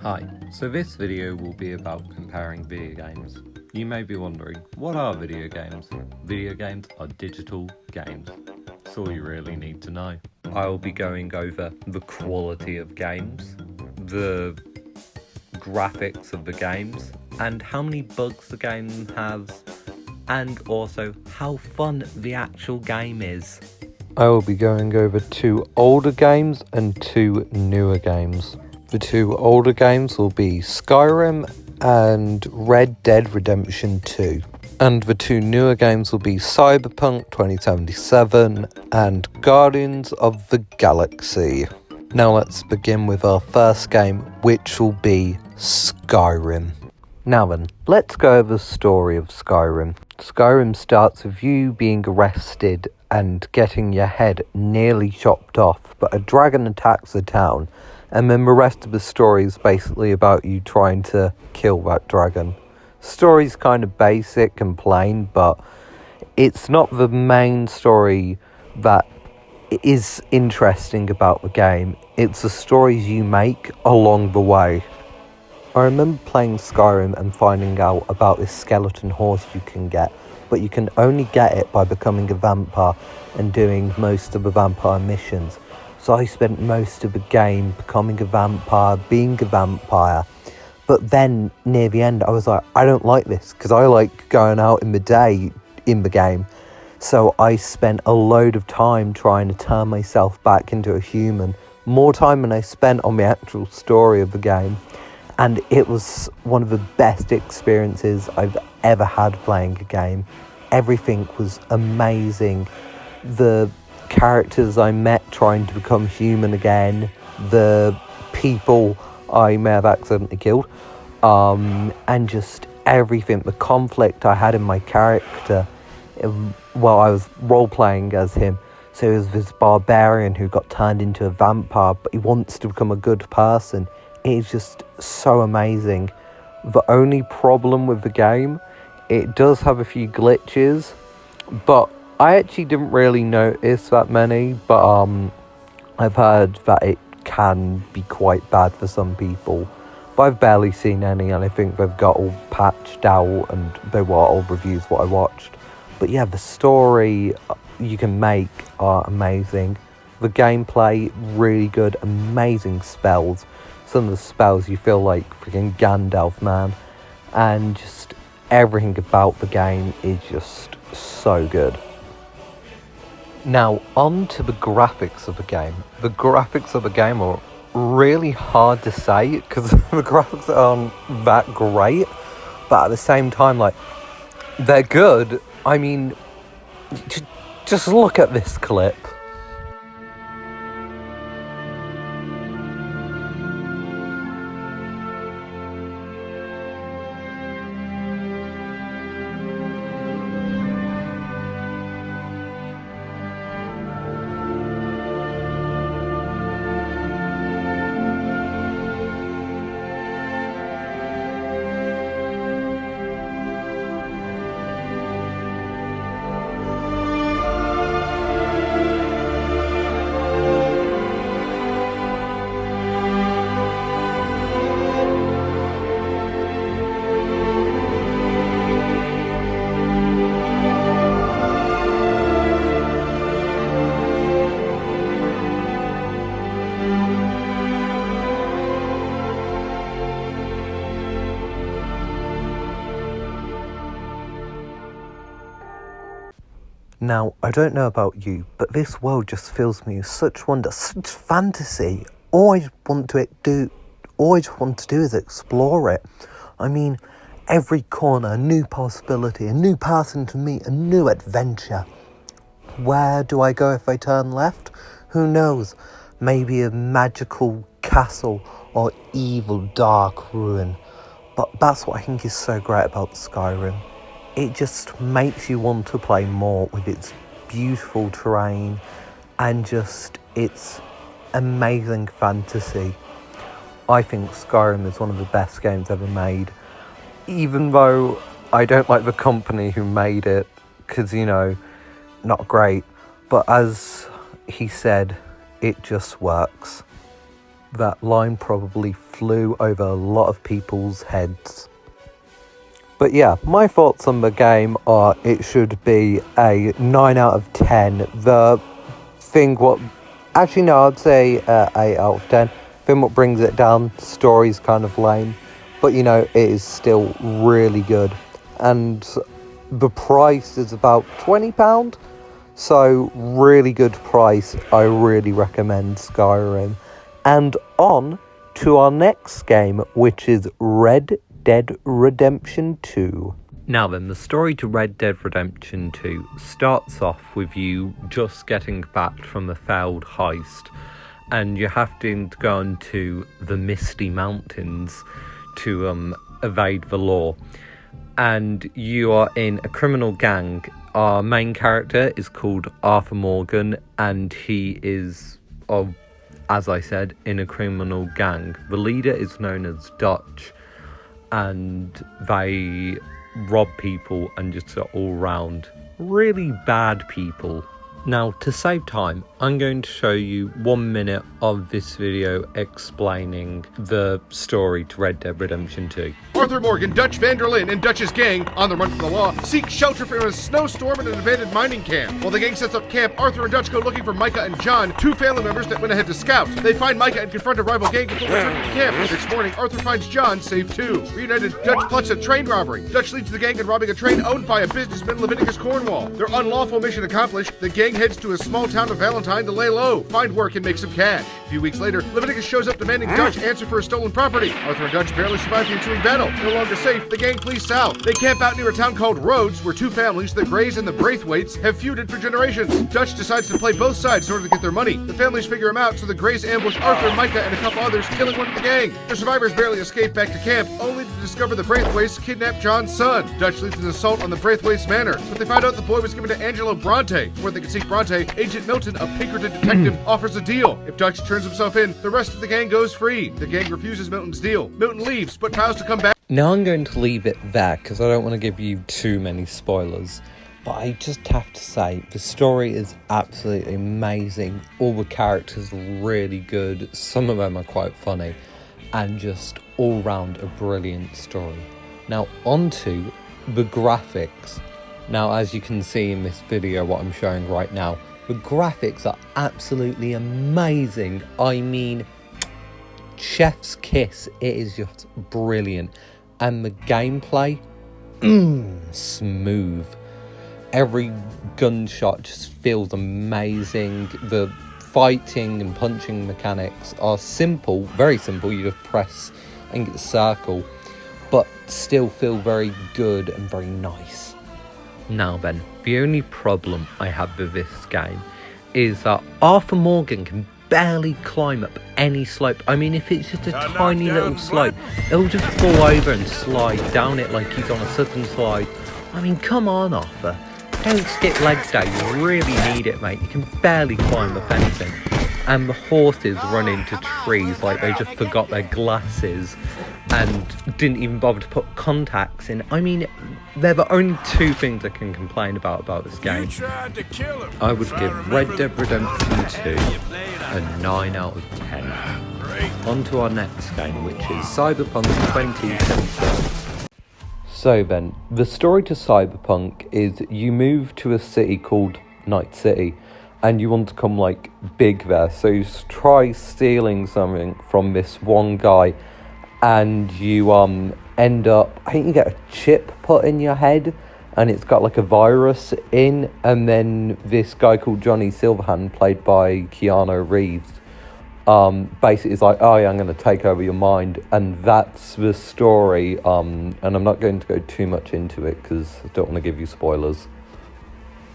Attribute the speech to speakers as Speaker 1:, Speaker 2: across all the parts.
Speaker 1: Hi, so this video will be about comparing video games. You may be wondering, what are video games? Video games are digital games. That's all you really need to know. I'll be going over the quality of games, the graphics of the games, and how many bugs the game has, and also how fun the actual game is. I will be going over 2 older games and 2 newer games. The 2 older games will be Skyrim and Red Dead Redemption 2. And the 2 newer games will be Cyberpunk 2077 and Guardians of the Galaxy. Now let's begin with our first game, which will be Skyrim. Now then, let's go over the story of Skyrim. Skyrim starts with you being arrested and getting your head nearly chopped off, but a dragon attacks the town, and then the rest of the story is basically about you trying to kill that dragon. Story's kind of basic and plain, but it's not the main story that is interesting about the game. It's the stories you make along the way. I remember playing Skyrim and finding out about this skeleton horse you can get, but you can only get it by becoming a vampire and doing most of the vampire missions. So I spent most of the game becoming a vampire, being a vampire. But then, near the end, I was like, I don't like this, because I like going out in the day in the game. So I spent a load of time trying to turn myself back into a human. More time than I spent on the actual story of the game. And it was one of the best experiences I've ever had playing a game. Everything was amazing. The characters I met trying to become human again, the people I may have accidentally killed, and just everything, the conflict I had in my character while I was role-playing as him. So he was this barbarian who got turned into a vampire, but he wants to become a good person. It's just so amazing. The only problem with the game, it does have a few glitches, but I actually didn't really notice that many, but I've heard that it can be quite bad for some people. But I've barely seen any, and I think they've got all patched out, and they were all reviews what I watched. But yeah, the story you can make are amazing. The gameplay, really good, amazing spells. Some of the spells you feel like freaking Gandalf, man. And just everything about the game is just so good. Now, on to the graphics of the game. The graphics of the game are really hard to say, because the graphics aren't that great. But at the same time, like, they're good. I mean, just look at this clip. Now, I don't know about you, but this world just fills me with such wonder, such fantasy. All I want to do is explore it. I mean, every corner, a new possibility, a new person to meet, a new adventure. Where do I go if I turn left? Who knows? Maybe a magical castle or evil dark ruin. But that's what I think is so great about Skyrim. It just makes you want to play more with its beautiful terrain and just its amazing fantasy. I think Skyrim is one of the best games ever made, even though I don't like the company who made it, because, not great. But as he said, it just works. that line probably flew over a lot of people's heads. But yeah, my thoughts on the game are it should be a 9 out of 10. The thing actually no, I'd say 8 out of 10. Then what brings it down, story's kind of lame. But you know, it is still really good. And the price is about £20. So really good price. I really recommend Skyrim. And on to our next game, which is Red Dead Redemption 2. Now then, the story to Red Dead Redemption 2 starts off with you just getting back from a failed heist, and you have to go into the Misty Mountains to evade the law. And you are in a criminal gang. Our main character is called Arthur Morgan, and he is, as I said, in a criminal gang. The leader is known as Dutch, and they rob people and just are all round really bad people. Now, to save time, I'm going to show you 1 minute of this video explaining the story to Red Dead Redemption 2.
Speaker 2: Arthur Morgan, Dutch van der Linde, and Dutch's gang, on the run from the law, seek shelter from a snowstorm in an abandoned mining camp. While the gang sets up camp, Arthur and Dutch go looking for Micah and John, 2 family members that went ahead to scout. They find Micah and confront a rival gang before returning to camp. Next morning, Arthur finds John, safe too. Reunited, Dutch plots a train robbery. Dutch leads the gang in robbing a train owned by a businessman, Leviticus Cornwall. Their unlawful mission accomplished, the gang heads to a small town of Valentine to lay low, find work, and make some cash. A few weeks later, Leviticus shows up demanding Dutch answer for his stolen property. Arthur and Dutch barely survive the ensuing battle. No longer safe, the gang flees south. They camp out near a town called Rhodes, where 2 families, the Greys and the Braithwaites, have feuded for generations. Dutch decides to play both sides in order to get their money. The families figure him out, so the Greys ambush Arthur, Micah, and a couple others, killing one of the gang. The survivors barely escape back to camp, only to discover the Braithwaites kidnap John's son. Dutch leads an assault on the Braithwaites manor, but they find out the boy was given to Angelo Bronte. Before they can seek Bronte, Agent Milton, a Pinkerton detective, offers a deal. If Dutch turns himself in, the rest of the gang goes free. The gang refuses Milton's deal. Milton leaves, but vows to come back.
Speaker 1: Now I'm going to leave it there because I don't want to give you too many spoilers. But I just have to say, the story is absolutely amazing. All the characters are really good. Some of them are quite funny. And just all round a brilliant story. Now onto the graphics. Now, as you can see in this video, what I'm showing right now, the graphics are absolutely amazing. I mean, chef's kiss. It is just brilliant. And the gameplay, smooth. Every gunshot just feels amazing. The fighting and punching mechanics are simple, very simple. You just press and get circle, but still feel very good and very nice. Now then, the only problem I have with this game is that Arthur Morgan can barely climb up any slope. I mean, if it's just a tiny little slope, it'll just fall over and slide down it like he's on a sudden slide. I mean, come on, Arthur. Don't skip legs down. You really need it, mate. You can barely climb up anything. And the horses run into trees like they just forgot their glasses and didn't even bother to put contacts in. I mean, they're the only 2 things I can complain about this game. I would give Red Dead Redemption 2 a 9 out of 10. On to our next game, which is Cyberpunk 2077. So then, the story to Cyberpunk is you move to a city called Night City, and you want to come like big there. So you try stealing something from this one guy, and you end up, I think you get a chip put in your head, and it's got like a virus in, and then this guy called Johnny Silverhand, played by Keanu Reeves, basically is like, oh yeah, I'm going to take over your mind, and that's the story. And I'm not going to go too much into it because I don't want to give you spoilers.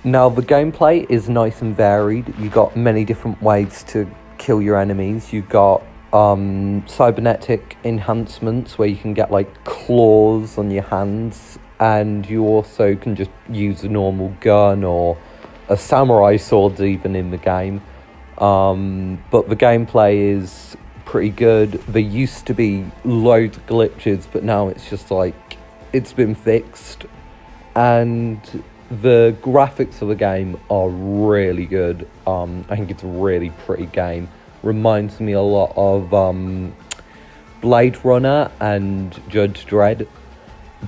Speaker 1: Now, the gameplay is nice and varied. You got many different ways to kill your enemies. You got cybernetic enhancements where you can get like claws on your hands, and you also can just use a normal gun or a samurai sword even in the game. But the gameplay is pretty good. There used to be loads of glitches, but now it's just like, it's been fixed. And the graphics of the game are really good. I think it's a really pretty game. reminds me a lot of Blade Runner and Judge Dredd.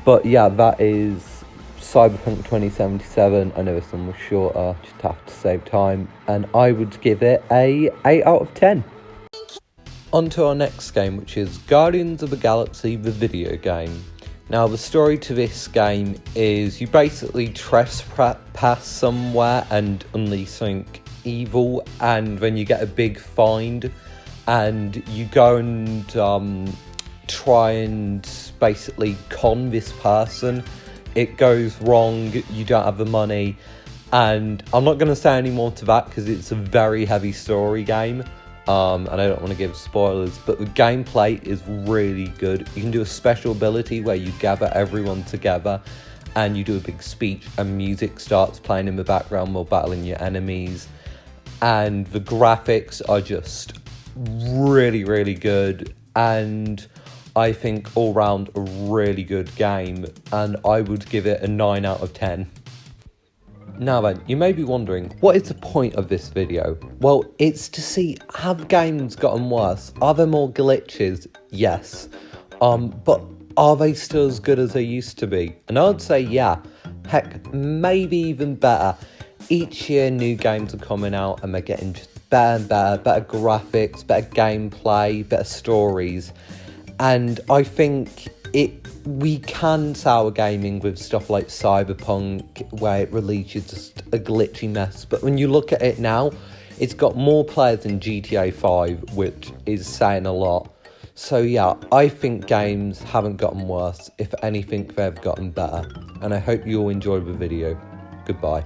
Speaker 1: But yeah, that is Cyberpunk 2077. I know this one was shorter, just have to save time, and I would give it a 8 out of 10. On to our next game, which is Guardians of the Galaxy, the video game. Now, the story to this game is you basically trespass somewhere and unleash something evil, and then you get a big find, and you go and try and basically con this person. It goes wrong, you don't have the money, and I'm not going to say any more to that because it's a very heavy story game. And I don't want to give spoilers, but the gameplay is really good. You can do a special ability where you gather everyone together and you do a big speech and music starts playing in the background while battling your enemies. And the graphics are just really, really good. And I think all round a really good game. And I would give it a 9 out of 10. Now then, you may be wondering, what is the point of this video? Well, it's to see, have games gotten worse? Are there more glitches? Yes. But are they still as good as they used to be? And I'd say yeah. Heck, maybe even better. Each year new games are coming out and they're getting just better and better graphics, better gameplay, better stories. And I think we can sour gaming with stuff like Cyberpunk, where it releases just a glitchy mess. But when you look at it now, it's got more players than GTA 5, which is saying a lot. So yeah, I think games haven't gotten worse. If anything, they've gotten better. And I hope you all enjoyed the video. Goodbye.